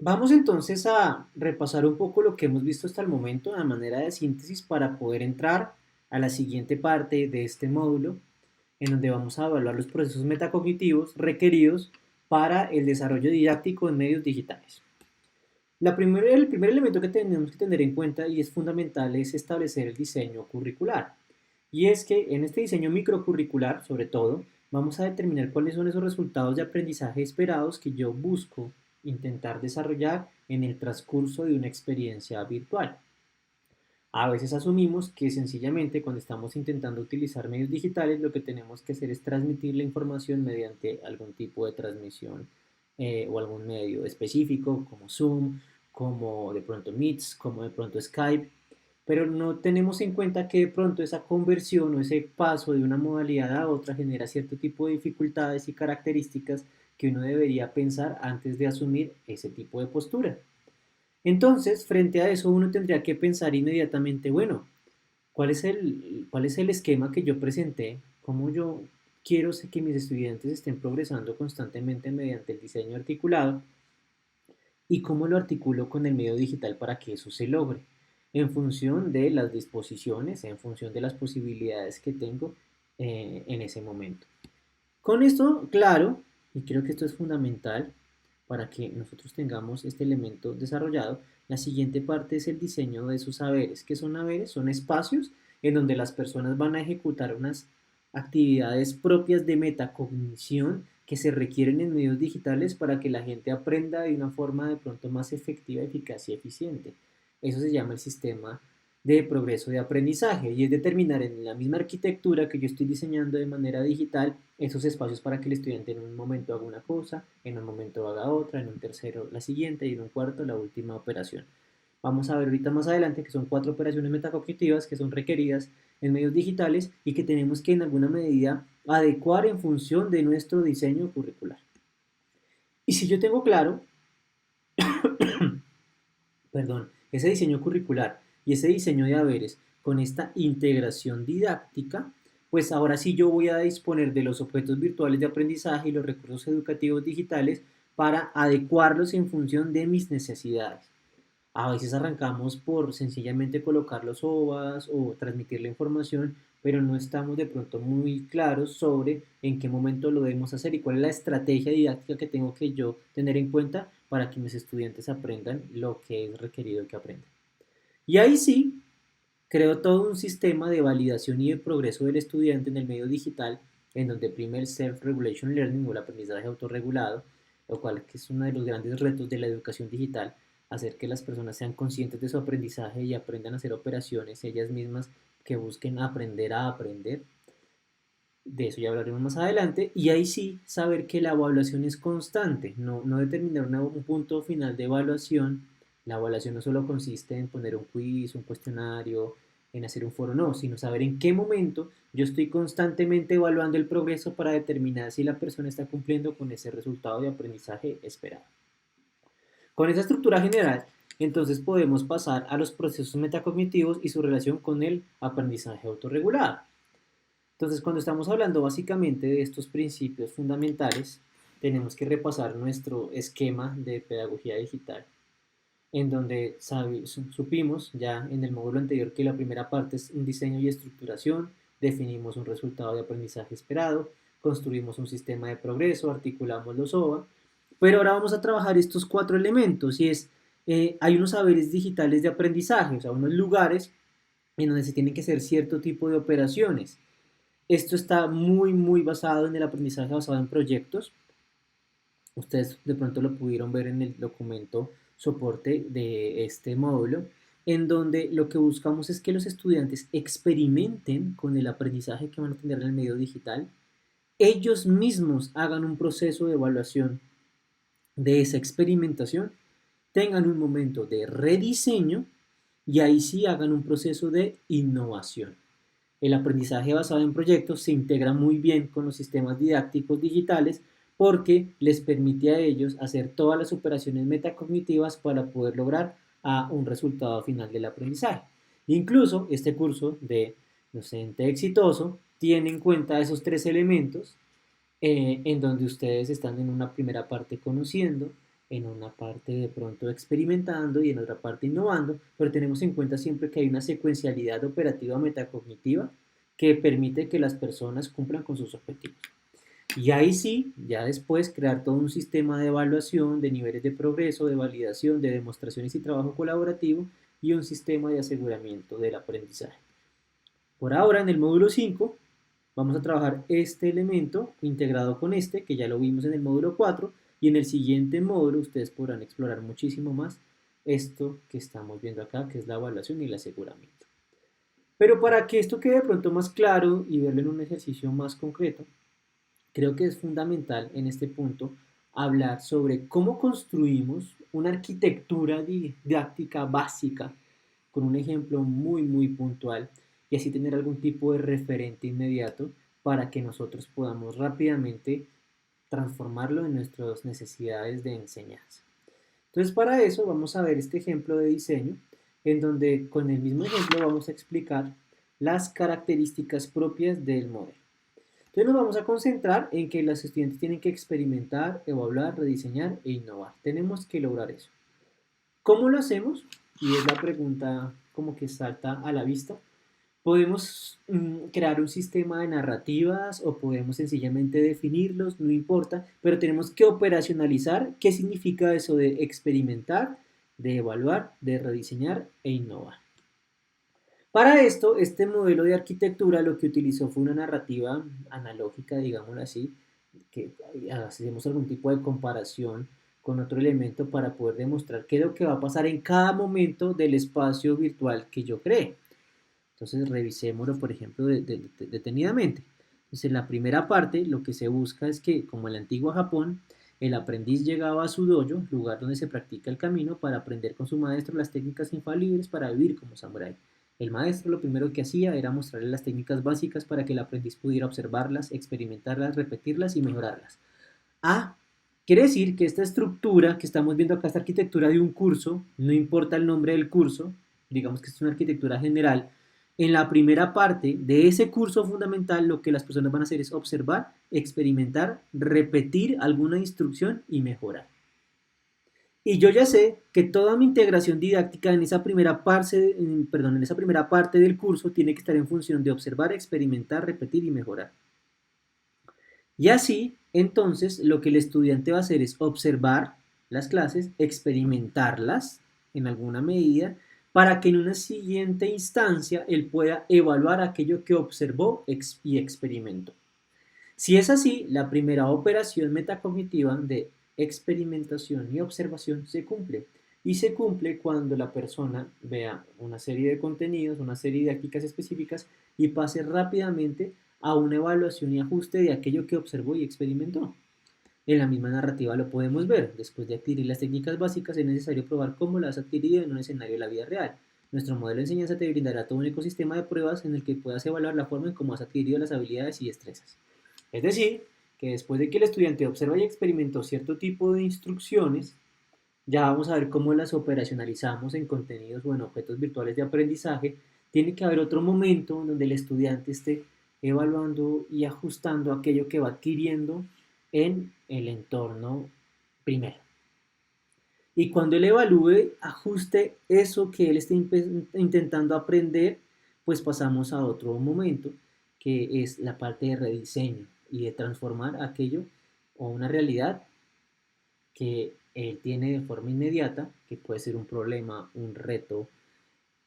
Vamos entonces a repasar un poco lo que hemos visto hasta el momento a manera de síntesis para poder entrar a la siguiente parte de este módulo, en donde vamos a evaluar los procesos metacognitivos requeridos para el desarrollo didáctico en medios digitales. El primer elemento que tenemos que tener en cuenta y es fundamental es establecer el diseño curricular. Y es que en este diseño microcurricular, sobre todo, vamos a determinar cuáles son esos resultados de aprendizaje esperados que yo busco intentar desarrollar en el transcurso de una experiencia virtual. A veces asumimos que sencillamente cuando estamos intentando utilizar medios digitales lo que tenemos que hacer es transmitir la información mediante algún tipo de transmisión o algún medio específico como Zoom, como de pronto Meets, como de pronto Skype, pero no tenemos en cuenta que de pronto esa conversión o ese paso de una modalidad a otra genera cierto tipo de dificultades y características que uno debería pensar antes de asumir ese tipo de postura. Entonces, frente a eso, uno tendría que pensar inmediatamente, bueno, cuál es el esquema que yo presenté? ¿Cómo yo quiero que mis estudiantes estén progresando constantemente mediante el diseño articulado? ¿Y cómo lo articulo con el medio digital para que eso se logre? En función de las disposiciones, en función de las posibilidades que tengo en ese momento. Con esto, claro, y creo que esto es fundamental para que nosotros tengamos este elemento desarrollado, la siguiente parte es el diseño de sus saberes. ¿Qué son saberes? Son espacios en donde las personas van a ejecutar unas actividades propias de metacognición que se requieren en medios digitales para que la gente aprenda de una forma de pronto más efectiva, eficaz y eficiente. Eso se llama el sistema de progreso de aprendizaje y es determinar en la misma arquitectura que yo estoy diseñando de manera digital esos espacios para que el estudiante en un momento haga una cosa, en un momento haga otra, en un tercero la siguiente y en un cuarto la última operación. Vamos a ver ahorita más adelante que son 4 operaciones metacognitivas que son requeridas en medios digitales y que tenemos que en alguna medida adecuar en función de nuestro diseño curricular. Y si yo tengo claro, perdón, ese diseño curricular y ese diseño de haberes con esta integración didáctica, pues ahora sí yo voy a disponer de los objetos virtuales de aprendizaje y los recursos educativos digitales para adecuarlos en función de mis necesidades. A veces arrancamos por sencillamente colocar los OVAs o transmitir la información, pero no estamos de pronto muy claros sobre en qué momento lo debemos hacer y cuál es la estrategia didáctica que tengo que yo tener en cuenta para que mis estudiantes aprendan lo que es requerido que aprendan. Y ahí sí, creo todo un sistema de validación y de progreso del estudiante en el medio digital, en donde prima el Self-Regulation Learning o el aprendizaje autorregulado, lo cual que es uno de los grandes retos de la educación digital, hacer que las personas sean conscientes de su aprendizaje y aprendan a hacer operaciones ellas mismas que busquen aprender a aprender. De eso ya hablaremos más adelante. Y ahí sí, saber que la evaluación es constante, no determinar un punto final de evaluación. La evaluación no solo consiste en poner un quiz, un cuestionario, en hacer un foro, no, sino saber en qué momento yo estoy constantemente evaluando el progreso para determinar si la persona está cumpliendo con ese resultado de aprendizaje esperado. Con esa estructura general, entonces podemos pasar a los procesos metacognitivos y su relación con el aprendizaje autorregulado. Entonces, cuando estamos hablando básicamente de estos principios fundamentales, tenemos que repasar nuestro esquema de pedagogía digital, en donde supimos ya en el módulo anterior que la primera parte es un diseño y estructuración, definimos un resultado de aprendizaje esperado, construimos un sistema de progreso, articulamos los OVA, pero ahora vamos a trabajar estos 4 elementos y es, hay unos saberes digitales de aprendizaje, o sea, unos lugares en donde se tienen que hacer cierto tipo de operaciones. Esto está muy basado en el aprendizaje basado en proyectos. Ustedes de pronto lo pudieron ver en el documento soporte de este módulo, en donde lo que buscamos es que los estudiantes experimenten con el aprendizaje que van a tener en el medio digital, ellos mismos hagan un proceso de evaluación de esa experimentación, tengan un momento de rediseño y ahí sí hagan un proceso de innovación. El aprendizaje basado en proyectos se integra muy bien con los sistemas didácticos digitales porque les permite a ellos hacer todas las operaciones metacognitivas para poder lograr un resultado final del aprendizaje. Incluso este curso de docente exitoso tiene en cuenta esos 3 elementos en donde ustedes están en una primera parte conociendo en una parte de pronto experimentando y en otra parte innovando, pero tenemos en cuenta siempre que hay una secuencialidad operativa metacognitiva que permite que las personas cumplan con sus objetivos. Y ahí sí, ya después crear todo un sistema de evaluación, de niveles de progreso, de validación, de demostraciones y trabajo colaborativo y un sistema de aseguramiento del aprendizaje. Por ahora, en el módulo 5, vamos a trabajar este elemento integrado con este, que ya lo vimos en el módulo 4, y en el siguiente módulo ustedes podrán explorar muchísimo más esto que estamos viendo acá, que es la evaluación y el aseguramiento. Pero para que esto quede de pronto más claro y verlo en un ejercicio más concreto, creo que es fundamental en este punto hablar sobre cómo construimos una arquitectura didáctica básica con un ejemplo muy puntual y así tener algún tipo de referente inmediato para que nosotros podamos rápidamente transformarlo en nuestras necesidades de enseñanza. Entonces para eso vamos a ver este ejemplo de diseño en donde con el mismo ejemplo vamos a explicar las características propias del modelo. Entonces nos vamos a concentrar en que los estudiantes tienen que experimentar, evaluar, rediseñar e innovar. Tenemos que lograr eso. ¿Cómo lo hacemos? Y es la pregunta como que salta a la vista. Podemos crear un sistema de narrativas o podemos sencillamente definirlos, no importa, pero tenemos que operacionalizar qué significa eso de experimentar, de evaluar, de rediseñar e innovar. Para esto, este modelo de arquitectura lo que utilizó fue una narrativa analógica, digámoslo así, que hacemos algún tipo de comparación con otro elemento para poder demostrar qué es lo que va a pasar en cada momento del espacio virtual que yo cree. Entonces, revisémoslo, por ejemplo, detenidamente. Entonces, en la primera parte, lo que se busca es que, como en el antiguo Japón, el aprendiz llegaba a su dojo, lugar donde se practica el camino, para aprender con su maestro las técnicas infalibles para vivir como samurái. El maestro lo primero que hacía era mostrarle las técnicas básicas para que el aprendiz pudiera observarlas, experimentarlas, repetirlas y mejorarlas. Ah, quiere decir que esta estructura que estamos viendo acá, esta arquitectura de un curso, no importa el nombre del curso, digamos que es una arquitectura general, en la primera parte de ese curso fundamental lo que las personas van a hacer es observar, experimentar, repetir alguna instrucción y mejorar. Y yo ya sé que toda mi integración didáctica en esa primera parte del curso tiene que estar en función de observar, experimentar, repetir y mejorar. Y así, entonces, lo que el estudiante va a hacer es observar las clases, experimentarlas en alguna medida, para que en una siguiente instancia él pueda evaluar aquello que observó y experimentó. Si es así, la primera operación metacognitiva de experimentación y observación se cumple. Y se cumple cuando la persona vea una serie de contenidos, una serie de didácticas específicas y pase rápidamente a una evaluación y ajuste de aquello que observó y experimentó. En la misma narrativa lo podemos ver. Después de adquirir las técnicas básicas es necesario probar cómo las has adquirido en un escenario de la vida real. Nuestro modelo de enseñanza te brindará todo un ecosistema de pruebas en el que puedas evaluar la forma en cómo has adquirido las habilidades y destrezas. Es decir, que después de que el estudiante observa y experimentó cierto tipo de instrucciones, ya vamos a ver cómo las operacionalizamos en contenidos o en objetos virtuales de aprendizaje. Tiene que haber otro momento donde el estudiante esté evaluando y ajustando aquello que va adquiriendo en el entorno primero. Y cuando él evalúe, ajuste eso que él esté intentando aprender, pues pasamos a otro momento, que es la parte de rediseño y de transformar aquello o una realidad que él tiene de forma inmediata, que puede ser un problema, un reto,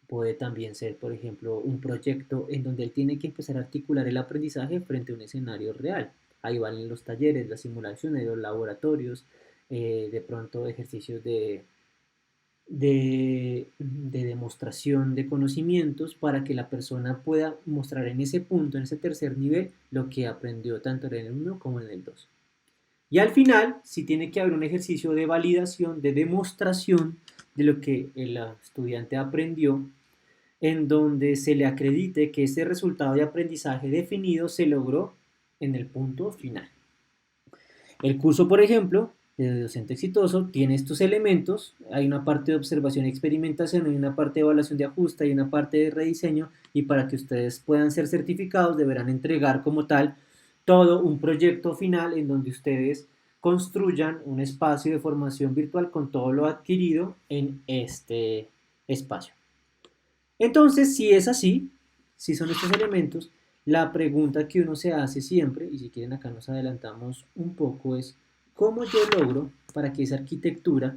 puede también ser, por ejemplo, un proyecto en donde él tiene que empezar a articular el aprendizaje frente a un escenario real. Ahí van los talleres, las simulaciones, los laboratorios, de pronto ejercicios de demostración de conocimientos para que la persona pueda mostrar en ese punto, en ese tercer nivel, lo que aprendió tanto en el 1 como en el 2. Y al final, sí tiene que haber un ejercicio de validación, de demostración de lo que el estudiante aprendió, en donde se le acredite que ese resultado de aprendizaje definido se logró en el punto final. El curso, por ejemplo, de docente exitoso tiene estos elementos. Hay una parte de observación y experimentación, hay una parte de evaluación de ajuste, hay una parte de rediseño, y para que ustedes puedan ser certificados deberán entregar como tal todo un proyecto final en donde ustedes construyan un espacio de formación virtual con todo lo adquirido en este espacio. Entonces, si es así, si son estos elementos, la pregunta que uno se hace siempre, y si quieren acá nos adelantamos un poco, es ¿cómo yo logro para que esa arquitectura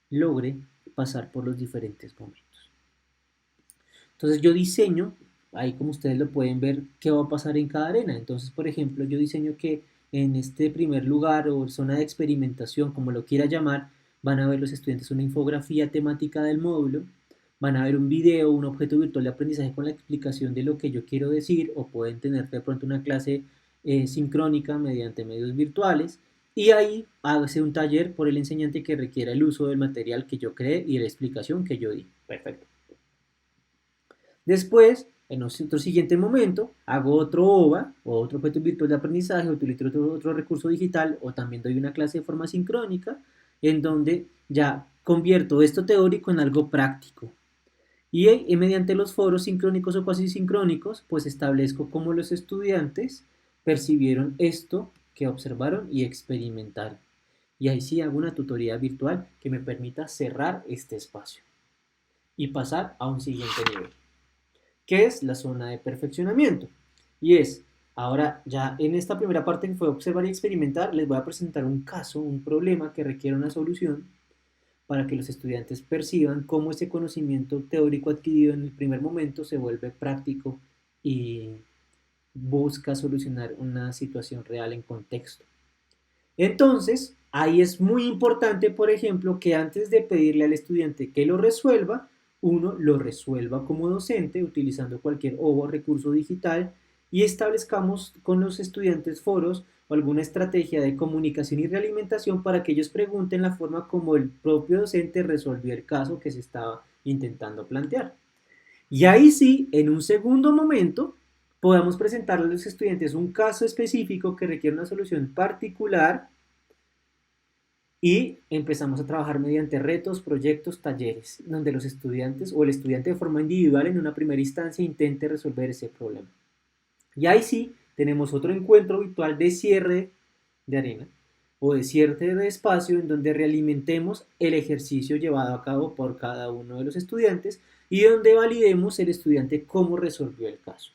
logre pasar por los diferentes momentos? Entonces yo diseño, ahí como ustedes lo pueden ver, qué va a pasar en cada arena. Entonces, por ejemplo, yo diseño que en este primer lugar o zona de experimentación, como lo quiera llamar, van a ver los estudiantes una infografía temática del módulo, van a ver un video, un objeto virtual de aprendizaje con la explicación de lo que yo quiero decir, o pueden tener de pronto una clase sincrónica mediante medios virtuales, y ahí hace un taller por el enseñante que requiera el uso del material que yo creé y la explicación que yo di. Perfecto. Después, en otro siguiente momento, hago otro OVA o otro objeto virtual de aprendizaje, utilizo otro recurso digital o también doy una clase de forma sincrónica en donde ya convierto esto teórico en algo práctico. Y mediante los foros sincrónicos o cuasi sincrónicos, pues establezco cómo los estudiantes percibieron esto que observaron y experimentaron. Y ahí sí hago una tutoría virtual que me permita cerrar este espacio y pasar a un siguiente nivel, que es la zona de perfeccionamiento. Y es, ahora ya en esta primera parte que fue observar y experimentar, les voy a presentar un caso, un problema que requiere una solución para que los estudiantes perciban cómo ese conocimiento teórico adquirido en el primer momento se vuelve práctico y busca solucionar una situación real en contexto. Entonces, ahí es muy importante, por ejemplo, que antes de pedirle al estudiante que lo resuelva, uno lo resuelva como docente utilizando cualquier o recurso digital y establezcamos con los estudiantes foros o alguna estrategia de comunicación y realimentación para que ellos pregunten la forma como el propio docente resolvió el caso que se estaba intentando plantear. Y ahí sí, en un segundo momento, podamos presentarle a los estudiantes un caso específico que requiere una solución particular y empezamos a trabajar mediante retos, proyectos, talleres, donde los estudiantes o el estudiante de forma individual en una primera instancia intente resolver ese problema. Y ahí sí, tenemos otro encuentro virtual de cierre de arena o de cierre de espacio en donde realimentemos el ejercicio llevado a cabo por cada uno de los estudiantes y donde validemos el estudiante cómo resolvió el caso.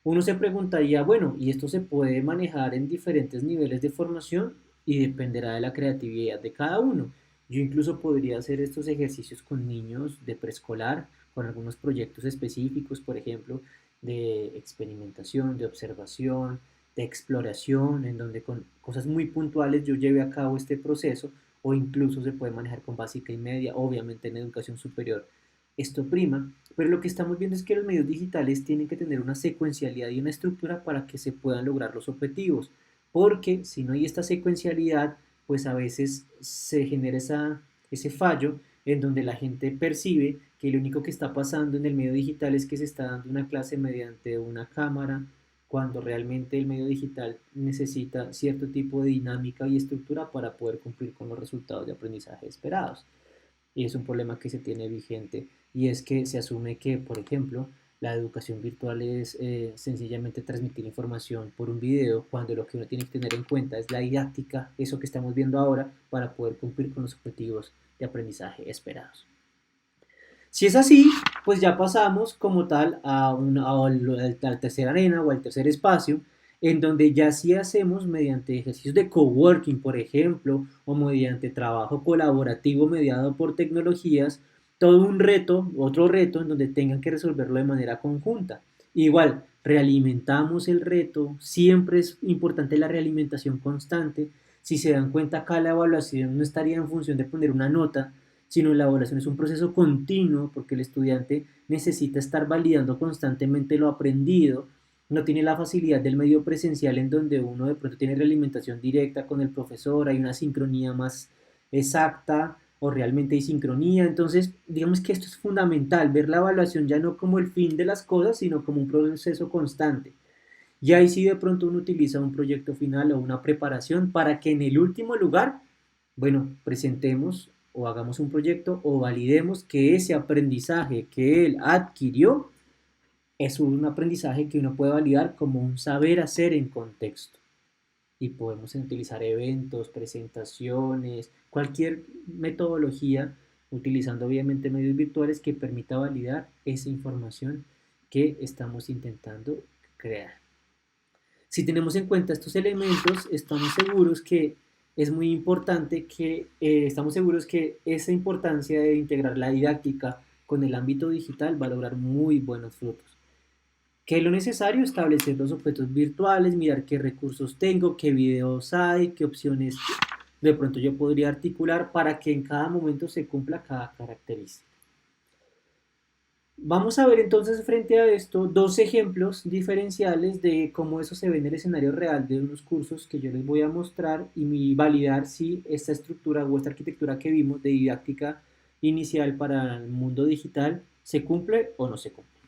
Uno se preguntaría, bueno, ¿y esto se puede manejar en diferentes niveles de formación? Y dependerá de la creatividad de cada uno. Yo incluso podría hacer estos ejercicios con niños de preescolar, con algunos proyectos específicos, por ejemplo, de experimentación, de observación, de exploración, en donde con cosas muy puntuales yo lleve a cabo este proceso, o incluso se puede manejar con básica y media, obviamente en educación superior esto prima, pero lo que estamos viendo es que los medios digitales tienen que tener una secuencialidad y una estructura para que se puedan lograr los objetivos, porque si no hay esta secuencialidad, pues a veces se genera ese fallo en donde la gente percibe que lo único que está pasando en el medio digital es que se está dando una clase mediante una cámara, cuando realmente el medio digital necesita cierto tipo de dinámica y estructura para poder cumplir con los resultados de aprendizaje esperados. Y es un problema que se tiene vigente y es que se asume que, por ejemplo, la educación virtual es sencillamente transmitir información por un video, cuando lo que uno tiene que tener en cuenta es la didáctica, eso que estamos viendo ahora, para poder cumplir con los objetivos de aprendizaje esperados. Si es así, pues ya pasamos como tal a la tercera arena o al tercer espacio, en donde ya sí hacemos mediante ejercicios de coworking, por ejemplo, o mediante trabajo colaborativo mediado por tecnologías, todo un reto, otro reto en donde tengan que resolverlo de manera conjunta. Igual, realimentamos el reto, siempre es importante la realimentación constante. Si se dan cuenta acá la evaluación no estaría en función de poner una nota, sino la evaluación es un proceso continuo porque el estudiante necesita estar validando constantemente lo aprendido, no tiene la facilidad del medio presencial en donde uno de pronto tiene realimentación directa con el profesor, hay una sincronía más exacta o realmente hay sincronía, entonces digamos que esto es fundamental, ver la evaluación ya no como el fin de las cosas, sino como un proceso constante. Y ahí sí de pronto uno utiliza un proyecto final o una preparación para que en el último lugar, bueno, presentemos o hagamos un proyecto o validemos que ese aprendizaje que él adquirió es un aprendizaje que uno puede validar como un saber hacer en contexto. y podemos utilizar eventos, presentaciones, cualquier metodología, utilizando obviamente medios virtuales que permita validar esa información que estamos intentando crear. Si tenemos en cuenta estos elementos, estamos seguros que es muy importante que, estamos seguros que esa importancia de integrar la didáctica con el ámbito digital va a lograr muy buenos frutos. ¿Qué es lo necesario? Establecer los objetos virtuales, mirar qué recursos tengo, qué videos hay, qué opciones de pronto yo podría articular para que en cada momento se cumpla cada característica. Vamos a ver entonces frente a esto dos ejemplos diferenciales de cómo eso se ve en el escenario real de unos cursos que yo les voy a mostrar y validar si esta estructura o esta arquitectura que vimos de didáctica inicial para el mundo digital se cumple o no se cumple.